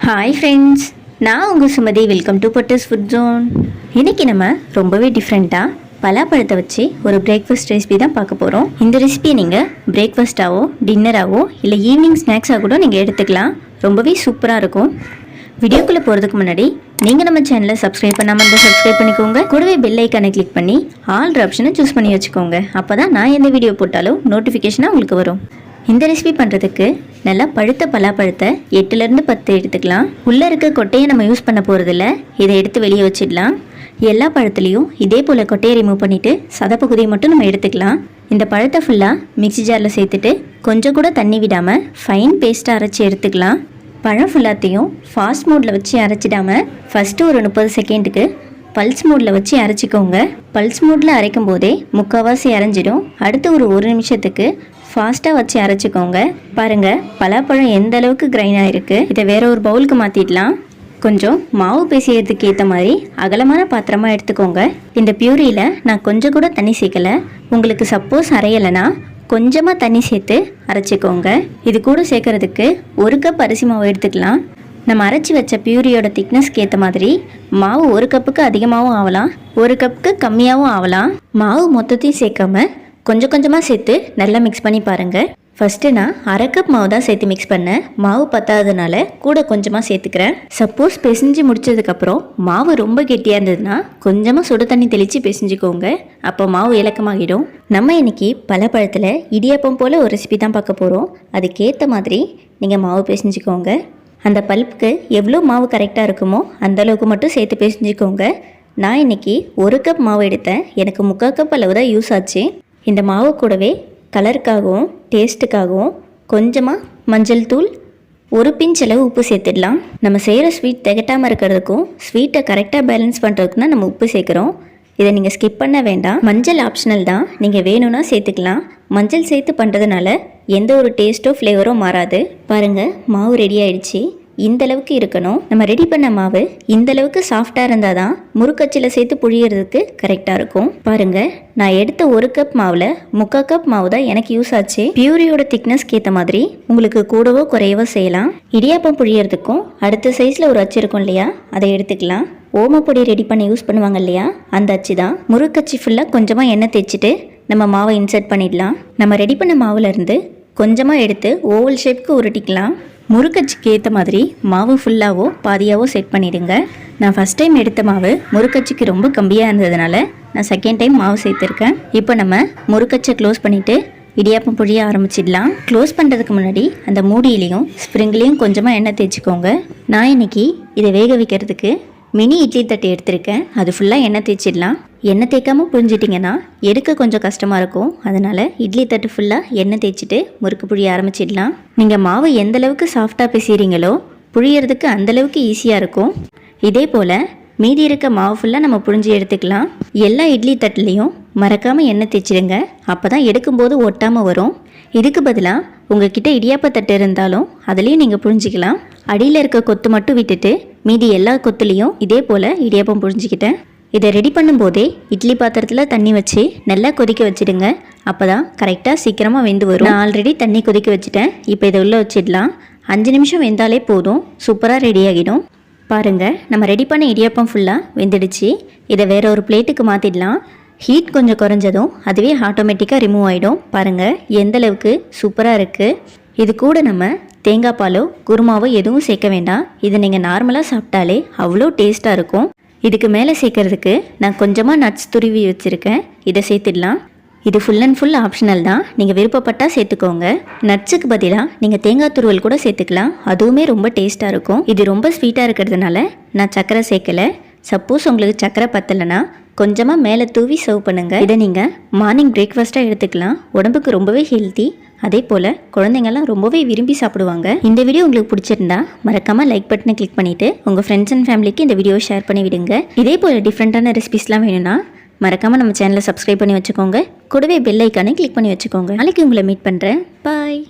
Hi friends, நான் உங்கள் Sumathi. Welcome to பட்டஸ் ஃபுட் ஜோன். இன்றைக்கி நம்ம ரொம்பவே டிஃப்ரெண்ட்டாக பலாப்பழத்தை வச்சு ஒரு பிரேக்ஃபாஸ்ட் ரெசிபி தான் பார்க்க போகிறோம். இந்த ரெசிபியை நீங்கள் பிரேக்ஃபாஸ்ட்டாவோ டின்னராகவோ இல்லை ஈவினிங் ஸ்நாக்ஸாக கூட நீங்கள் எடுத்துக்கலாம். ரொம்பவே சூப்பராக இருக்கும். வீடியோக்குள்ளே போகிறதுக்கு முன்னாடி நீங்கள் நம்ம சேனலை சப்ஸ்கிரைப் பண்ணாமல் இருந்தால் சப்ஸ்கிரைப் பண்ணிக்கோங்க. கூடவே பெல் ஐக்கானை கிளிக் பண்ணி ஆல் ஆப்ஷனை சூஸ் பண்ணி வச்சுக்கோங்க. அப்போ தான் நான் எந்த வீடியோ போட்டாலும் நோட்டிஃபிகேஷனாக உங்களுக்கு வரும். இந்த ரெசிபி பண்ணுறதுக்கு நல்லா பழுத்த பலாப்பழத்தை 8லேருந்து 10 எடுத்துக்கலாம். உள்ளே இருக்க கொட்டையை நம்ம யூஸ் பண்ண போகிறதில்ல, இதை எடுத்து வெளியே வச்சிடலாம். எல்லா பழத்துலேயும் இதே போல் கொட்டையை ரிமூவ் பண்ணிவிட்டு சதப்பகுதியை மட்டும் நம்ம எடுத்துக்கலாம். இந்த பழத்தை ஃபுல்லாக மிக்ஸி ஜாரில் சேர்த்துட்டு கொஞ்சம் கூட தண்ணி விடாமல் ஃபைன் பேஸ்ட்டாக அரைச்சி எடுத்துக்கலாம். பழம் ஃபுல்லாத்தையும் ஃபாஸ்ட் மோடில் வச்சு அரைச்சிடாமல் ஃபஸ்ட்டு ஒரு 30 செகண்டுக்கு பல்ஸ் மோடில் வச்சு அரைச்சிக்கோங்க. பல்ஸ் மோடில் அரைக்கும் போதே முக்கால்வாசி அரைஞ்சிடும். அடுத்து ஒரு 1 நிமிஷத்துக்கு ஃபாஸ்ட்டாக வச்சு அரைச்சிக்கோங்க. பாருங்கள், பலாப்பழம் எந்த அளவுக்கு கிரைன் ஆகிருக்கு. இதை வேற ஒரு பவுலுக்கு மாற்றிடலாம். கொஞ்சம் மாவு பேசியதுக்கு ஏற்ற மாதிரி அகலமான பாத்திரமாக எடுத்துக்கோங்க. இந்த பியூரியில் நான் கொஞ்சம் கூட தண்ணி சேர்க்கலை. உங்களுக்கு சப்போஸ் அரையலைன்னா கொஞ்சமாக தண்ணி சேர்த்து அரைச்சிக்கோங்க. இது கூட சேர்க்கறதுக்கு 1 கப் அரிசி மாவு எடுத்துக்கலாம். நம்ம அரைச்சி வச்ச பியூரியோட திக்னஸ்க்கு ஏற்ற மாதிரி மாவு 1 கப்புக்கு அதிகமாகவும் ஆகலாம், 1 கப்புக்கு கம்மியாகவும் ஆகலாம். மாவு மொத்தத்தையும் சேர்க்காம கொஞ்சம் கொஞ்சமாக சேர்த்து நல்லா மிக்ஸ் பண்ணி பாருங்கள். ஃபஸ்ட்டு நான் 1/2 கப் மாவு தான் சேர்த்து மிக்ஸ் பண்ணேன். மாவு பத்தாததுனால கூட கொஞ்சமாக சேர்த்துக்கிறேன். சப்போஸ் பிசைஞ்சு முடிச்சதுக்கப்புறம் மாவு ரொம்ப கெட்டியாக இருந்ததுன்னா கொஞ்சமாக சுடு தண்ணி தெளித்து பிசைஞ்சிக்கோங்க. அப்போ மாவு இலக்கமாகிடும். நம்ம இன்றைக்கி பழத்தில் இடியாப்பம் போல் ஒரு ரெசிபி தான் பார்க்க போகிறோம். அதுக்கேற்ற மாதிரி நீங்கள் மாவு பிசைஞ்சிக்கோங்க. அந்த பல்ப்புக்கு எவ்வளோ மாவு கரெக்டாக இருக்குமோ அந்தளவுக்கு மட்டும் சேர்த்து பிசைஞ்சிக்கோங்க. நான் இன்றைக்கி 1 கப் மாவு எடுத்தேன். எனக்கு 3/4 கப் அளவு தான் யூஸ் ஆச்சு. இந்த மாவு கூடவே கலருக்காகவும் டேஸ்ட்டுக்காகவும் கொஞ்சமாக மஞ்சள் தூள், 1 பிஞ்ச் அளவு உப்பு சேர்த்துடலாம். நம்ம செய்கிற ஸ்வீட் திகட்டாமல் இருக்கிறதுக்கும் ஸ்வீட்டை கரெக்டாக பேலன்ஸ் பண்ணுறதுக்குன்னா நம்ம உப்பு சேர்க்குறோம். இதை நீங்கள் ஸ்கிப் பண்ண வேண்டாம். மஞ்சள் ஆப்ஷனல் தான், நீங்கள் வேணும்னா சேர்த்துக்கலாம். மஞ்சள் சேர்த்து பண்ணுறதுனால எந்த ஒரு டேஸ்ட்டோ ஃப்ளேவரோ மாறாது. பாருங்கள், மாவு ரெடி ஆயிடுச்சு. இந்தளவுக்கு இருக்கணும். நம்ம ரெடி பண்ண மாவு இந்தளவுக்கு சாஃப்டாக இருந்தால் தான் முறுக்கச்சில் சேர்த்து புழியறதுக்கு கரெக்டாக இருக்கும். பாருங்கள், நான் எடுத்த 1 கப் மாவில் 3/4 கப் மாவு தான் எனக்கு யூஸ் ஆச்சு. பியூரியோட திக்னஸ்க்கு ஏற்ற மாதிரி உங்களுக்கு கூடவோ குறையவோ செய்யலாம். இடியாப்பம் புழியறதுக்கும் அடுத்த சைஸில் ஒரு அச்சு இருக்கும் இல்லையா, அதை எடுத்துக்கலாம். ஓமப்பொடி ரெடி பண்ணி யூஸ் பண்ணுவாங்க இல்லையா, அந்த அச்சு தான். முறுக்கச்சி ஃபுல்லாக கொஞ்சமாக எண்ணெய் தேய்ச்சிட்டு நம்ம மாவை இன்சர்ட் பண்ணிடலாம். நம்ம ரெடி பண்ண மாவுலேருந்து கொஞ்சமாக எடுத்து ஓவல் ஷேப்க்கு உருட்டிக்கலாம். முறுக்கச்சிக்கு ஏற்ற மாதிரி மாவு ஃபுல்லாகவோ பாதியாவோ செட் பண்ணிவிடுங்க. நான் ஃபஸ்ட் டைம் எடுத்த மாவு முறுக்கச்சிக்கு ரொம்ப கம்மியாக இருந்ததுனால நான் செகண்ட் டைம் மாவு சேர்த்துருக்கேன். இப்போ நம்ம முறுக்கச்சை க்ளோஸ் பண்ணிவிட்டு இடியாப்பம் புழிய ஆரம்பிச்சிடலாம். க்ளோஸ் பண்ணுறதுக்கு முன்னாடி அந்த மூடியிலையும் ஸ்ப்ரிங்லேயும் கொஞ்சமாக எண்ணெய் தேய்ச்சிக்கோங்க. நான் இன்றைக்கி இதை வேக வைக்கிறதுக்கு மினி இட்லி தட்டு எடுத்திருக்கேன். அது ஃபுல்லாக எண்ணெய் தேய்ச்சிடலாம். எண்ணெய் தேய்க்காமல் புழிஞ்சிட்டிங்கன்னா எடுக்க கொஞ்சம் கஷ்டமாக இருக்கும். அதனால் இட்லி தட்டு ஃபுல்லாக எண்ணெய் தேய்ச்சிட்டு முறுக்கு புழிய ஆரம்பிச்சிடலாம். நீங்கள் மாவு எந்தளவுக்கு சாஃப்டாக பிசைறீங்களோ புழியறதுக்கு அந்தளவுக்கு ஈஸியாக இருக்கும். இதே போல் மீதி இருக்க மாவு ஃபுல்லாக நம்ம புழிஞ்சி எடுத்துக்கலாம். எல்லா இட்லி தட்டுலேயும் மறக்காமல் எண்ணெய் தேய்ச்சிடுங்க. அப்போ தான் எடுக்கும்போது ஒட்டாமல் வரும். இதுக்கு பதிலாக உங்ககிட்ட இடியாப்ப தட்டு இருந்தாலும் அதுலேயும் நீங்கள் புழிஞ்சிக்கலாம். அடியில் இருக்க கொத்து மட்டும் விட்டுட்டு மீதி எல்லா கொத்துலேயும் இதே போல் இடியாப்பம் புழிஞ்சிக்கிட்டேன். இதை ரெடி பண்ணும்போதே இட்லி பாத்திரத்தில் தண்ணி வச்சு நல்லா கொதிக்க வச்சுடுங்க. அப்போ தான் கரெக்டாக சீக்கிரமாக வெந்து வரும். நான் ஆல்ரெடி தண்ணி கொதிக்க வச்சுட்டேன். இப்போ இதை உள்ளே வச்சிடலாம். 5 நிமிஷம் வெந்தாலே போதும், சூப்பராக ரெடி ஆகிடும். பாருங்கள், நம்ம ரெடி பண்ண இடியாப்பம் ஃபுல்லாக வெந்துடுச்சு. இதை வேற ஒரு பிளேட்டுக்கு மாற்றிடலாம். ஹீட் கொஞ்சம் குறைஞ்சதும் அதுவே ஆட்டோமேட்டிக்காக ரிமூவ் ஆகிடும். பாருங்கள், எந்தளவுக்கு சூப்பராக இருக்குது. இது கூட நம்ம தேங்காய் பாலோ குருமாவோ எதுவும் சேர்க்க வேண்டாம். இதை நீங்கள் நார்மலாக சாப்பிட்டாலே அவ்வளோ டேஸ்ட்டாக இருக்கும். இதுக்கு மேலே சேர்க்கறதுக்கு நான் கொஞ்சமாக நட்ஸ் துருவி வச்சுருக்கேன். இதை சேர்த்துடலாம். இது ஃபுல் அண்ட் ஃபுல் ஆப்ஷனல் தான், நீங்கள் விருப்பப்பட்டால் சேர்த்துக்கோங்க. நட்ஸுக்கு பதிலாக நீங்கள் தேங்காய் துருவல் கூட சேர்த்துக்கலாம். அதுவுமே ரொம்ப டேஸ்ட்டாக இருக்கும். இது ரொம்ப ஸ்வீட்டாக இருக்கிறதுனால நான் சர்க்கரை சேர்க்கலை. சப்போஸ் உங்களுக்கு சர்க்கரை பத்தலைன்னா கொஞ்சமாக மேலே தூவி சர்வ் பண்ணுங்கள். இதை நீங்கள் மார்னிங் பிரேக்ஃபாஸ்ட்டாக எடுத்துக்கலாம். உடம்புக்கு ரொம்பவே ஹெல்த்தி. அதே போல் குழந்தைங்கள்லாம் ரொம்பவே விரும்பி சாப்பிடுவாங்க. இந்த வீடியோ உங்களுக்கு பிடிச்சிருந்தா மறக்காமல் லைக் பட்டனை கிளிக் பண்ணிவிட்டு உங்கள் ஃப்ரெண்ட்ஸ் அண்ட் ஃபேமிலிக்கு இந்த வீடியோ ஷேர் பண்ணி விடுங்க. இதே போல் டிஃப்ரெண்ட்டான ரெசிபிஸ்லாம் வேணும்னா மறக்காமல் நம்ம சேனலை சப்ஸ்கிரைப் பண்ணி வச்சுக்கோங்க. கூடவே பெல் ஐக்கானை கிளிக் பண்ணி வச்சுக்கோங்க. நாளைக்கு உங்களை மீட் பண்ணுறேன். பாய்.